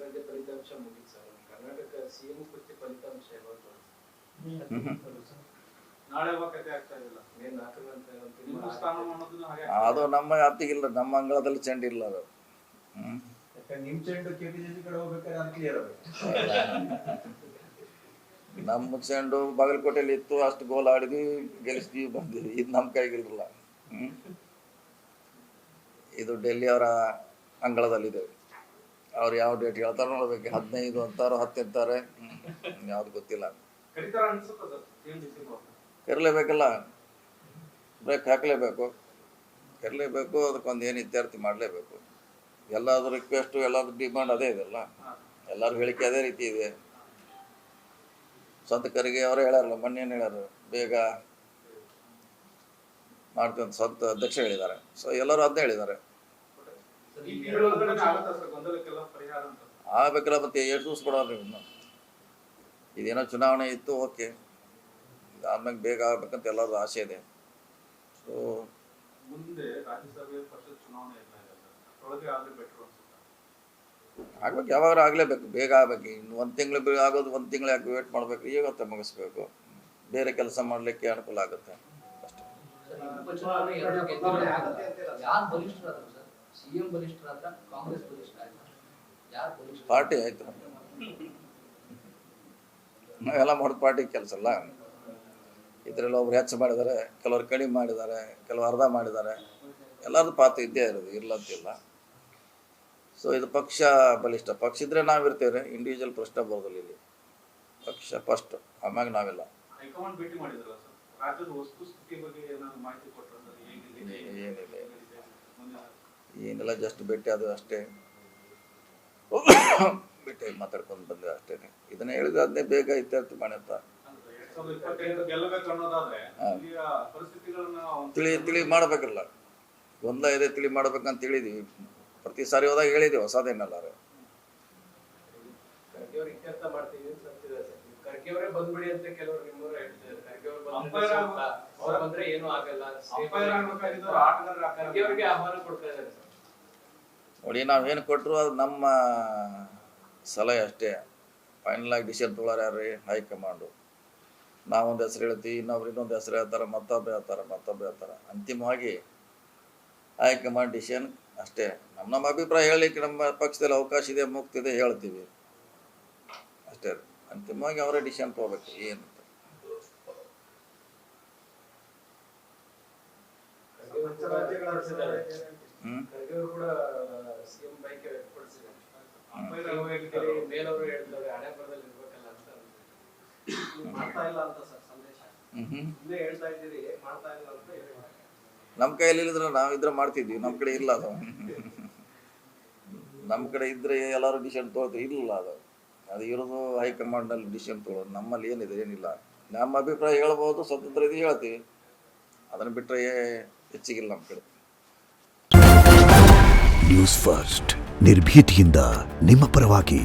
ಸದ್ಯ ಫಲಿತಾಂಶ ಮುಗಿತು ಸರ್. ಕರ್ನಾಟಕ ಸಿಎಂ ಕುರಿತು ಫಲಿತಾಂಶ ಯಾವಾಗ ನಾಳೆ ಕತೆ ಆಗ್ತಾ ಇಲ್ಲ. ಮೇ 4 ಅದು ನಮ್ಮ ಅತ್ತಿಗಿಲ್ಲ, ನಮ್ಮ ಅಂಗಳದಲ್ಲಿ ಚೆಂಡ ಇಲ್ಲ ಅದು. ನಿಮ್ ಚೆಂಡು ಕೆಪಿಸಿಸಿ ಕಡೆ ಹೋಗ್ಬೇಕಾದ್ರೆ ಅದು ಕ್ಲಿಯರ್ ನಮ್ಮ ಚೆಂಡು ಬಾಗಲಕೋಟೆಯಲ್ಲಿ ಇತ್ತು, ಅಷ್ಟು ಗೋಲ್ ಆಡಿದ್ವಿ, ಗೆಲ್ಲಿಸ್ತೀವಿ, ಬಂದಿದ್ವಿ. ಇದು ನಮ್ಮ ಕೈಗಿರಲಿಲ್ಲ. ಇದು ಡೆಲ್ಲಿ ಅವರ ಅಂಗಳದಲ್ಲಿದೆ. ಅವ್ರು ಯಾವ ಡೇಟ್ ಹೇಳ್ತಾರೋ ನೋಡ್ಬೇಕು. 15 ಅಂತಾರೋ 10 ಅಂತಾರೆ, ಯಾವ್ದು ಗೊತ್ತಿಲ್ಲ. ಕರೀಲೇಬೇಕಲ್ಲ, ಬ್ರೇಕ್ ಹಾಕಲೇಬೇಕು, ಕರೀಲೇಬೇಕು. ಅದಕ್ಕೊಂದು ಏನು ಇತ್ಯರ್ಥಿ ಮಾಡಲೇಬೇಕು. ಎಲ್ಲಾದ್ರೂ ರಿಕ್ವೆಸ್ಟು, ಎಲ್ಲಾದ್ರೂ ಡಿಮಾಂಡ್ ಅದೇ ಇದೆಲ್ಲ. ಎಲ್ಲರೂ ಹೇಳಿಕೆ ಅದೇ ರೀತಿ ಇದೆ. ಸಂತಕರಿಗೆ ಅವರೇ ಹೇಳ್ಯಾರಲ್ಲ, ಮೊನ್ನೆ ಏನು ಹೇಳ್ಯಾರು, ಬೇಗ ಮಾಡ್ತೀವಿ ಅಂತ ಸ್ವಂತ ಅಧ್ಯಕ್ಷ ಹೇಳಿದ್ದಾರೆ. ಸೊ ಎಲ್ಲರೂ ಅದನ್ನೇ ಹೇಳಿದ್ದಾರೆ. ಆಗ್ಬೇಕಲ್ಲ, ಮತ್ತೆ ಎಷ್ಟು ದಿವಸ ಕೊಡೋರು ಇನ್ನು. ಇದೇನೋ ಚುನಾವಣೆ ಇತ್ತು, ಓಕೆ, ಇದಾದ್ಮೇಲೆ ಬೇಗ ಆಗ್ಬೇಕಂತ ಎಲ್ಲರದ್ದು ಆಸೆ ಇದೆ. ಸೊ ಮುಂದೆ ರಾಜ್ಯಸಭೆ ಪರಿಷತ್ ಚುನಾವಣೆ ಆಗ್ಬೇಕು, ಯಾವಾಗ ಆಗಲೇಬೇಕು, ಬೇಗ ಆಗ್ಬೇಕು. ಇನ್ನು 1 ತಿಂಗಳು ಆಗೋದು, 1 ತಿಂಗಳು ಯಾಕೆ ವೇಟ್ ಮಾಡಬೇಕು, ಇವತ್ತೇ ಮುಗಿಸ್ಬೇಕು. ಬೇರೆ ಕೆಲಸ ಮಾಡಲಿಕ್ಕೆ ಅನುಕೂಲ ಆಗುತ್ತೆ ಅಷ್ಟೇ. ಪಾರ್ಟಿ ಆಯ್ತು, ನಾವೆಲ್ಲ ಮಾಡೋದು ಪಾರ್ಟಿ ಕೆಲಸ ಅಲ್ಲ. ಇದರಲ್ಲಿ ಒಬ್ರು ಹೆಚ್ಚು ಮಾಡಿದ್ದಾರೆ, ಕೆಲವರು ಕಡಿಮೆ ಮಾಡಿದ್ದಾರೆ, ಕೆಲವರು ಅರ್ಧ ಮಾಡಿದ್ದಾರೆ. ಎಲ್ಲರದ್ದು ಪಾತ್ರ ಇದ್ದೇ ಇರೋದು, ಇರ್ಲಂತಿಲ್ಲ. ಸೊ ಇದು ಪಕ್ಷ ಬಲಿಷ್ಠ. ಪಕ್ಷ ಇದ್ರೆ ನಾವಿರ್ತೇವೆ, ಇಂಡಿವಿಜುವಲ್ ಪ್ರಶ್ನೆ ಬರೋದಿಲ್ಲ ಇಲ್ಲಿ. ಪಕ್ಷ ಫಸ್ಟ್, ಆಮ್ಯಾಗ ನಾವೆಲ್ಲ. ಏನಿಲ್ಲ, ಜಸ್ಟ್ ಭೇಟಿ ಅದು ಅಷ್ಟೇ. ಭೇಟಿ ಮಾತಾಡ್ಕೊಂಡು ಬಂದೆ ಅಷ್ಟೇ. ಇದನ್ನ ಹೇಳಿದ್ರೆ ಅದನ್ನೇ ಬೇಗ ಇತ್ಯರ್ಥ ಮಾಡಂತ ತಿಳಿ ಮಾಡ್ಬೇಕಲ್ಲ. ಗೊಂದಲ ಇದೆ, ತಿಳಿ ಮಾಡ್ಬೇಕಂತ ಹೇಳಿದೀವಿ. ಪ್ರತಿ ಸಾರಿ ಹೋದಾಗ ಹೇಳಿದೀವಿ, ಹೊಸದೇನಲ್ಲ. ನೋಡಿ, ನಾವೇನು ಕೊಟ್ಟರು ಅದು ನಮ್ಮ ಸಲಹೆ ಅಷ್ಟೇ. ಫೈನಲ್ ಆಗಿ ಡಿಸಿಷನ್ ತೊಗೊಳಾರ ಯಾರು? ಹೈಕಮಾಂಡು. ನಾವೊಂದು ಹೆಸರು ಹೇಳ್ತೀವಿ, ಇನ್ನೊಬ್ರು ಇನ್ನೊಂದು ಹೆಸರು ಹೇಳ್ತಾರೆ, ಮತ್ತೊಬ್ಬರು ಹೇಳ್ತಾರೆ. ಅಂತಿಮವಾಗಿ ಹೈಕಮಾಂಡ್ ಡಿಸಿಷನ್ ಅಷ್ಟೇ. ನಮ್ಮ ಅಭಿಪ್ರಾಯ ಹೇಳಲಿಕ್ಕೆ ನಮ್ಮ ಪಕ್ಷದಲ್ಲಿ ಅವಕಾಶ ಇದೆ, ಮುಕ್ತ ಇದೆ, ಹೇಳ್ತೀವಿ ಅಷ್ಟೇ. ಅಂತಿಮವಾಗಿ ಅವರೇ ಡಿಸಿಷನ್ ತಗೋಬೇಕು ಏನು. ನಮ್ಮ ಕೈಯಲ್ಲಿ ಇಲ್ಲಿದ್ರೆ ನಾವಿದ್ರೆ ಮಾಡ್ತಿದ್ವಿ. ನಮ್ಮ ಕಡೆ ಇಲ್ಲ ಅದು. ನಮ್ಮ ಕಡೆ ಇದ್ರೆ ಎಲ್ಲರೂ ಡಿಸಿಷನ್ ತೊಗೊಳ್ತೀವಿ. ಇಲ್ಲ ಅದು ಇರೋದು ಹೈಕಮಾಂಡ್ನಲ್ಲಿ ಡಿಸಿಷನ್ ತೊಗೊಳೋದು. ನಮ್ಮಲ್ಲಿ ಏನಿದೆ, ಏನಿಲ್ಲ. ನಮ್ಮ ಅಭಿಪ್ರಾಯ ಹೇಳ್ಬೋದು, ಸ್ವತಂತ್ರ ಇದೆ, ಹೇಳ್ತೀವಿ. ಅದನ್ನು ಬಿಟ್ಟರೆ ಹೆಚ್ಚಿಗಿಲ್ಲ ನಮ್ಮ ಕಡೆ. ನ್ಯೂಸ್ ಫಸ್ಟ್, ನಿರ್ಭೀತಿಯಿಂದ ನಿಮ್ಮ ಪರವಾಗಿ.